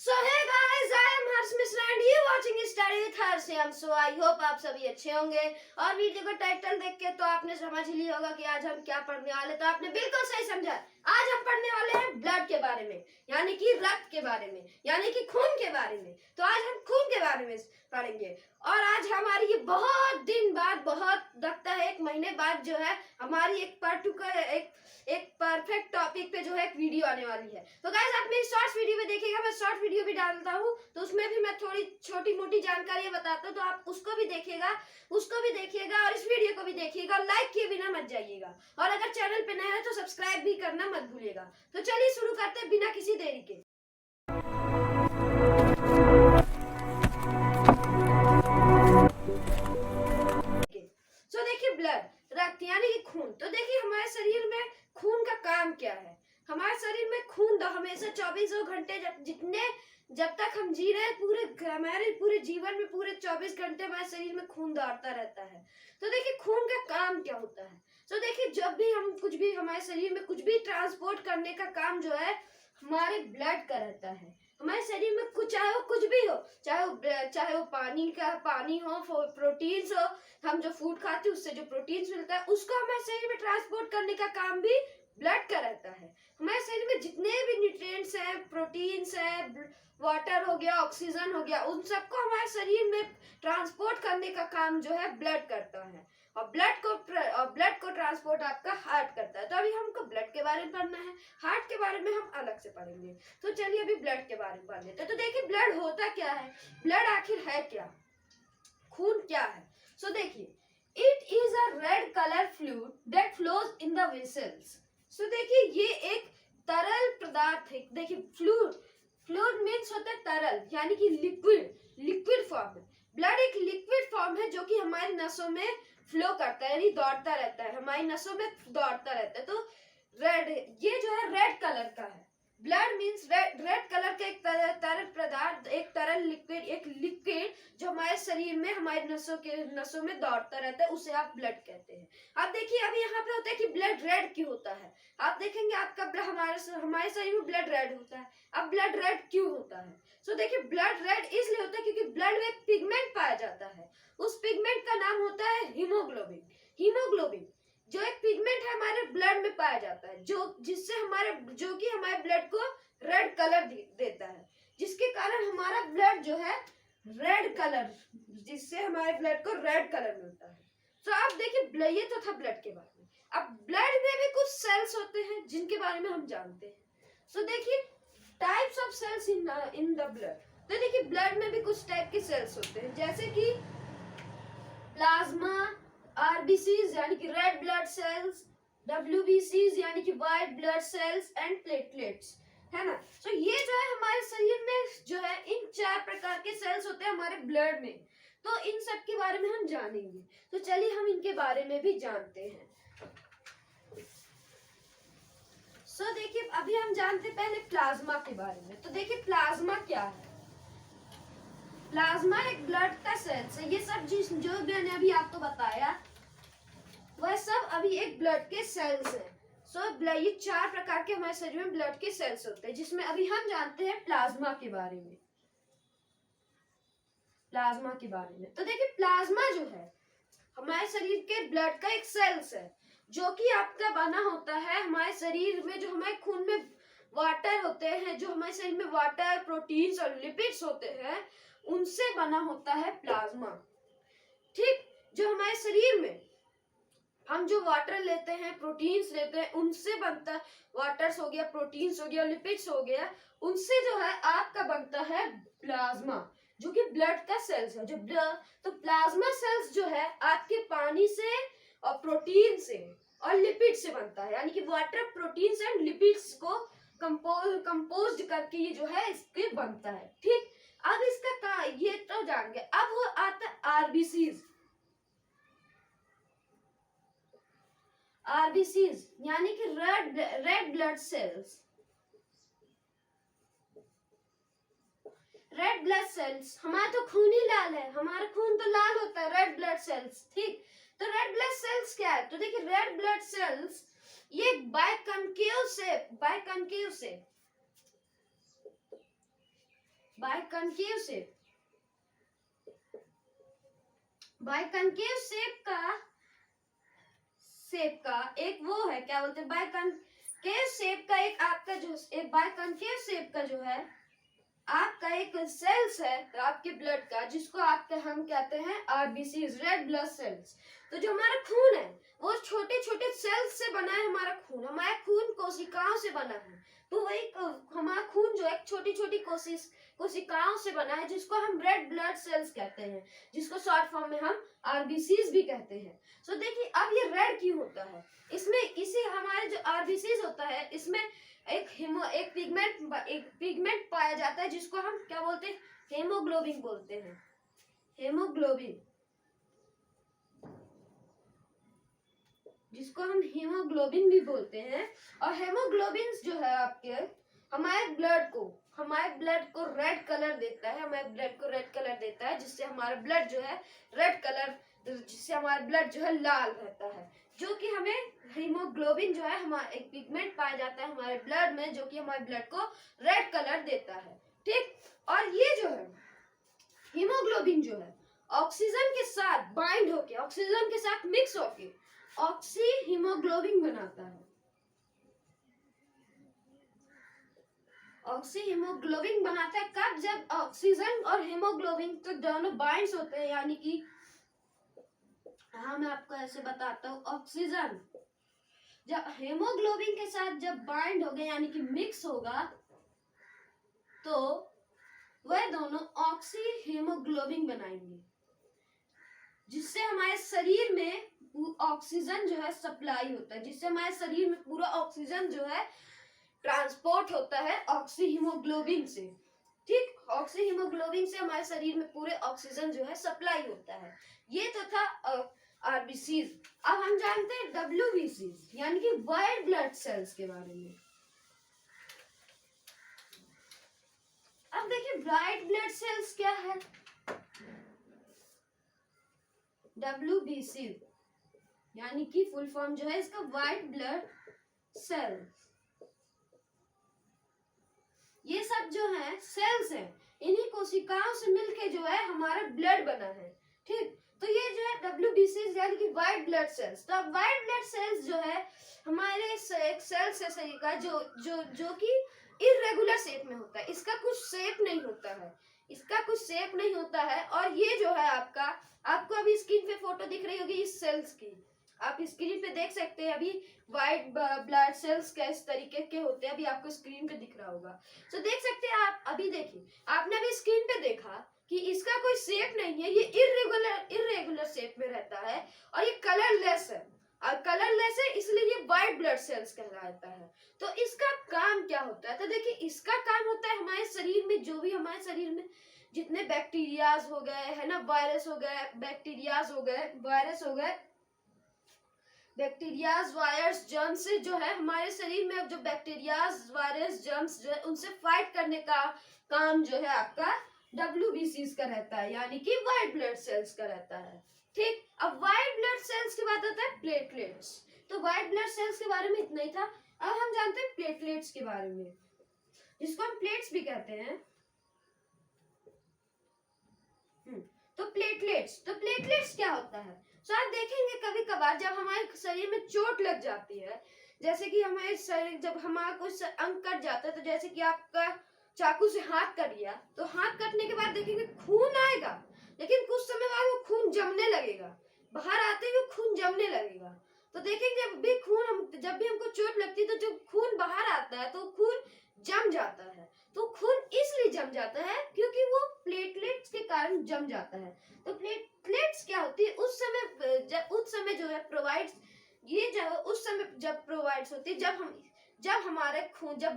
So hey guys, I am Harsh Misra and you watching Study with Harsh. So I hope आप सभी अच्छे होंगे और video का टाइटल देख के तो आपने समझ लिया होगा कि आज हम क्या पढ़ने वाले। तो आपने बिल्कुल सही समझा। आज हम पढ़ने वाले हैं ब्लड के बारे में, यानी कि रक्त के बारे में, यानी कि खून के बारे में। तो आज हम खून के बारे में पढ़ेंगे और आज हमारी ये बहुत दिन बाद, बहुत लगता है 1 महीने बाद जो है हमारी एक परफेक्ट टॉपिक पे जो है एक वीडियो आने वाली है। तो गाइस आप मेरी शॉर्ट्स वीडियो में देखिएगा, मैं शॉर्ट वीडियो भी डालता हूँ तो उसमें भी मैं थोड़ी छोटी मोटी जानकारियां बताता हूँ, तो आप उसको भी देखिएगा और इस वीडियो को भी देखिएगा और लाइक किए बिना मत जाइएगा। और अगर चैनल पे नए हैं तो सब्सक्राइब भी करना मत भूलिएगा। तो चलिए शुरू करते हैं बिना किसी देरी के। तो देखिए ब्लड, रक्त यानी कि खून। तो देखिए हमारे शरीर में खून का काम क्या है। हमारे शरीर में खून हमेशा 24 घंटे जब तक हम जी रहे हैं, हमारे पूरे जीवन में पूरे 24 घंटे हमारे शरीर में खून दौड़ता रहता है। तो देखिए खून का काम क्या होता है। तो देखिए जब भी हम हमारे शरीर में कुछ भी ट्रांसपोर्ट करने का काम जो है हमारे ब्लड का रहता है। हमारे शरीर में चाहे वो कुछ भी हो, चाहे वो पानी हो, प्रोटीन्स हो, हम जो फूड खाते हैं उससे जो प्रोटीन्स मिलता है उसको हमारे शरीर में ट्रांसपोर्ट करने का काम भी ब्लड का रहता है। हमारे शरीर में जितने भी न्यूट्रिएंट्स हैं, प्रोटीन्स हैं, वाटर हो गया, ऑक्सीजन हो गया, उन सबको हमारे शरीर में ट्रांसपोर्ट करने का काम जो है ब्लड करता है। और ब्लड को ट्रांसपोर्ट आपका हार्ट करता है। तो अभी हमको ब्लड के बारे में पढ़ना है, हार्ट के बारे में हम अलग से पढ़ेंगे। तो चलिए अभी ब्लड के बारे में पढ़ लेते हैं। तो देखिए ब्लड होता क्या है, ब्लड आखिर है क्या, खून क्या है। सो देखिए, it is a red colour fluid that flows in the vessels. So देखिए ये एक तरल पदार्थ है। देखिए फ्लूइड मीन्स होता है तरल, यानी कि लिक्विड फॉर्म है। ब्लड एक लिक्विड फॉर्म है जो कि हमारी नसों में फ्लो करता है, यानी दौड़ता रहता है, हमारी नसों में दौड़ता रहता है। तो ये जो है रेड कलर का है। ब्लड मीन्स रेड कलर का एक तरल पदार्थ, एक तरल लिक्विड जो हमारे शरीर में, हमारे नसों में दौड़ता रहता है, उसे आप ब्लड कहते हैं। आप देखिए अभी यहाँ पे होता है कि ब्लड रेड क्यों होता है। आप देखेंगे आपका हमारे शरीर में ब्लड रेड होता है। अब ब्लड रेड क्यों होता है। सो देखिए ब्लड रेड इसलिए होता है क्योंकि ब्लड में एक पिगमेंट पाया जाता है। उस पिगमेंट का नाम होता है हीमोग्लोबिन जो एक पिगमेंट है हमारे ब्लड में पाया जाता है, जो कि हमारे ब्लड को रेड कलर देता है, जिसके कारण हमारा ब्लड जो है जिससे हमारे ब्लड को रेड कलर मिलता है। तो आप देखिए ये तो था ब्लड के बारे में। अब ब्लड में भी कुछ सेल्स होते हैं जिनके बारे में हम जानते हैं। सो देखिए types of cells in the blood. तो देखिए ब्लड में भी कुछ टाइप के सेल्स होते हैं, जैसे कि प्लाज्मा, आरबीसीज यानी कि रेड ब्लड सेल्स, डब्ल्यूबीसीज यानी कि white blood cells and platelets, है ना। तो ये जो है हमारे शरीर में जो है इन 4 प्रकार के सेल्स होते हैं हमारे ब्लड में। तो इन सब के बारे में हम जानेंगे। तो चलिए हम इनके बारे में भी जानते हैं। सो देखिए अभी हम जानते हैं पहले प्लाज्मा के बारे में। तो देखिए प्लाज्मा क्या है। प्लाज्मा एक ब्लड का सेल्स है। ये सब जो मैंने अभी आपको बताया वह सब अभी एक ब्लड के सेल्स हैं। ये 4 प्रकार के हमारे शरीर में ब्लड के सेल्स होते हैं, जिसमें अभी हम जानते हैं प्लाज्मा के बारे में। तो देखिए प्लाज्मा जो है हमारे शरीर के ब्लड का एक सेल्स है, जो कि आपका बना होता है हमारे शरीर में, जो हमारे खून में वाटर होते हैं, जो हमारे शरीर में वाटर, प्रोटीन्स और लिपिड्स होते हैं, उनसे बना होता है प्लाज्मा। ठीक, जो हमारे शरीर में हम जो वाटर लेते हैं, प्रोटीन्स लेते हैं, उनसे बनता है, वाटर्स हो गया, प्रोटीन्स हो गया, लिपिड्स हो गया, उनसे जो है आपका बनता है प्लाज्मा, जो कि ब्लड का सेल्स है। तो प्लाज्मा सेल्स जो है आपके पानी से और प्रोटीन से और लिपिड से बनता है, यानी कि वाटर, प्रोटीन्स एंड लिपिड्स को कंपोज करके ये जो है इसके बनता है। ठीक, अब इसका ये तो जान गए। अब वो आता है आरबीसीज यानी कि red blood cells. Red blood cells, हमारा तो खून ही लाल है, हमारा खून तो लाल होता है, रेड ब्लड सेल्स। ठीक, तो रेड ब्लड सेल्स क्या है। तो देखिए रेड ब्लड सेल्स ये बाइकनकेव से बाइकनकेव शेप का एक वो है, क्या बोलते हैं, बाइकनकेव शेप का एक आपका जो एक बाइकनकेव शेप का जो है आपका एक सेल्स है आपके ब्लड का, जिसको आपके हम कहते हैं आरबीसी, रेड ब्लड सेल्स। तो जो हमारा खून है वो छोटे छोटे सेल्स से बना है। हमारा खून कोशिकाओं से बना है। तो वही हमारा खून जो है छोटी छोटी कोशिकाओं से बना है, जिसको हम रेड ब्लड सेल्स कहते हैं, जिसको शॉर्ट फॉर्म में हम आरबीसीज भी कहते हैं। सो देखिए अब ये रेड क्यों होता है, इसमें इसी हमारे जो आरबीसीज होता है इसमें एक पिगमेंट पाया जाता है, जिसको हम क्या बोलते हैं, हेमोग्लोबिन बोलते हैं। हेमोग्लोबिन, जिसको हम हीमोग्लोबिन भी बोलते हैं। और हेमोग्लोबिन जो है आपके हमारे ब्लड को रेड कलर देता है, जिससे हमारा ब्लड जो है रेड कलर, जिससे हमारा ब्लड जो है लाल रहता है। जो कि हमें हीमोग्लोबिन जो है हमारा एक पिगमेंट पाया जाता है हमारे ब्लड में, जो कि हमारे ब्लड को रेड कलर देता है। ठीक, और ये जो है हीमोग्लोबिन जो है ऑक्सीजन के साथ बाइंड होके, ऑक्सीजन के साथ मिक्स होके ऑक्सी हीमोग्लोबिन बनाता है। ऑक्सी हीमोग्लोबिन बनाता है कब, जब ऑक्सीजन और हीमोग्लोबिन तो दोनों बाइंड होते हैं, यानी कि हाँ मैं आपको ऐसे बताता हूँ, ऑक्सीजन जब हेमोग्लोबिन के साथ जब बाइंड होगा यानी कि मिक्स होगा, तो वह दोनों ऑक्सी हीमोग्लोबिन बनाएंगे, जिससे हमारे शरीर में ऑक्सीजन जो है सप्लाई होता है, जिससे हमारे शरीर में पूरा ऑक्सीजन जो है ट्रांसपोर्ट होता है ऑक्सी हीमोग्लोबिन से। ठीक, ऑक्सी हीमोग्लोबिन से हमारे शरीर में पूरे ऑक्सीजन जो है सप्लाई होता है। ये तो था आरबीसीज। अब हम जानते हैं डब्ल्यूबीसीज यानी कि व्हाइट ब्लड सेल्स के बारे में। अब देखिए व्हाइट ब्लड सेल्स क्या है। डब्ल्यूबीसी यानी कि फुल फॉर्म जो है इसका व्हाइट ब्लड सेल्स। ये सब जो है सेल्स हैं, इन्हीं कोशिकाओं से मिलके जो है हमारा ब्लड बना है। ठीक, तो ये जो है डब्ल्यूबीसी यानी कि व्हाइट ब्लड सेल्स। तो व्हाइट ब्लड सेल्स जो है हमारे एक सेल्स है शरीर का जो कि इरेगुलर शेप में होता है, इसका कुछ शेप नहीं होता है। और ये जो है आपको अभी स्क्रीन पे फोटो दिख रही होगी इस सेल्स की, आप स्क्रीन पे देख सकते हैं। अभी व्हाइट ब्लड सेल्स किस तरीके के होते हैं अभी आपको स्क्रीन पे दिख रहा होगा। तो देख सकते हैं आप, अभी देखिए आपने अभी स्क्रीन पे देखा कि इसका कोई शेप नहीं है, ये इरेगुलर शेप में रहता है और ये कलरलेस है। और कलरलेस है इसलिए ये व्हाइट ब्लड सेल्स कहलाता है। तो इसका काम क्या होता है, तो देखिए इसका काम होता है हमारे शरीर में जो भी हमारे शरीर में जितने बैक्टीरियाज हो गए है ना, वायरस हो गए, बैक्टीरियाज हो गए, वायरस हो गए, बैक्टीरियाज वायरस जर्म्स से जो है हमारे शरीर में जो बैक्टीरियाज वायरस जर्म्स जो है उनसे फाइट करने का काम जो है आपका डब्ल्यूबीसी का रहता है, यानी कि व्हाइट ब्लड सेल्स का रहता है। ठीक, अब व्हाइट ब्लड सेल्स के बाद आता है प्लेटलेट्स। तो व्हाइट ब्लड सेल्स के बारे में इतना ही था। अब हम जानते हैं प्लेटलेट्स के बारे में, जिसको हम प्लेट्स भी कहते हैं। तो प्लेटलेट्स क्या होता है, तो आप देखेंगे कभी कभार जब हमारे शरीर में चोट लग जाती है, जैसे कि हमारे शरीर जब हमारा कुछ अंग कट जाता है, तो जैसे कि आपका चाकू से हाथ कट गया, तो हाथ कटने के बाद देखेंगे खून आएगा, लेकिन कुछ समय बाद वो खून जमने लगेगा, बाहर आते हुए खून जमने लगेगा। तो देखेंगे जब भी हमको चोट लगती है तो जो खून बाहर आता है तो खून जम जाता है। तो खून इसलिए जम जाता है क्योंकि वो प्लेटलेट्स के कारण जम जाता है। तो प्लेटलेट्स क्या होती है, उस समय जो है प्रोवाइड्स, ये जो उस समय जब प्रोवाइड्स होती है जब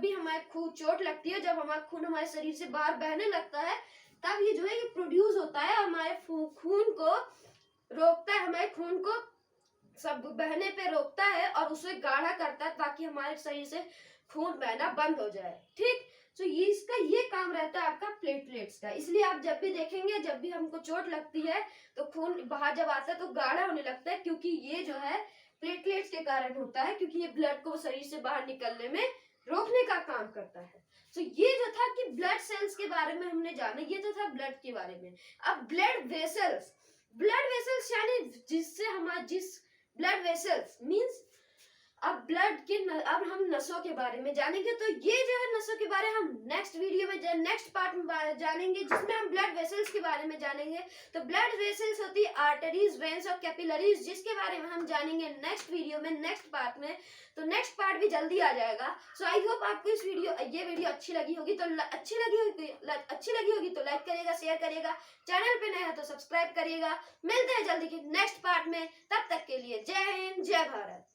भी हमारे खून चोट लगती है, जब हमारा खून हमारे शरीर से बाहर बहने लगता है, तब ये जो है ये प्रोड्यूस होता है, हमारे खून को रोकता है, हमारे खून को सब बहने पे रोकता है और उसे गाढ़ा करता है ताकि हमारे शरीर से खून बहना बंद हो जाए। ठीक, तो ये काम रहता है आपका प्लेटलेट्स का। इसलिए आप जब भी देखेंगे, जब भी हमको चोट लगती है तो खून बाहर जब आता है तो गाढ़ा होने लगता है, क्योंकि ये जो है प्लेटलेट्स के कारण होता है, क्योंकि ये ब्लड को शरीर से बाहर निकलने में रोकने का काम करता है। तो ये जो था कि ब्लड सेल्स के बारे में हमने जाना, ये तो था ब्लड के बारे में। अब ब्लड वेसल्स यानी जिससे हमारा ब्लड वेसल्स मींस अब अब हम नसों के बारे में जानेंगे। तो ये जो है नसों के बारे में हम नेक्स्ट वीडियो में नेक्स्ट पार्ट में जानेंगे, जिसमें हम ब्लड वेसल्स के बारे में जानेंगे। तो ब्लड वेसल्स होती है आर्टरीज, वेन्स और कैपिलरीज, जिसके बारे में हम जानेंगे नेक्स्ट वीडियो में, नेक्स्ट पार्ट में। तो नेक्स्ट पार्ट भी जल्दी आ जाएगा। सो आई होप आपको ये वीडियो अच्छी लगी होगी। तो अच्छी लगी होगी तो लाइक करिएगा, शेयर करिएगा, चैनल पे नए हो तो सब्सक्राइब करिएगा। मिलते हैं जल्दी के नेक्स्ट पार्ट में, तब तक के लिए जय हिंद, जय भारत।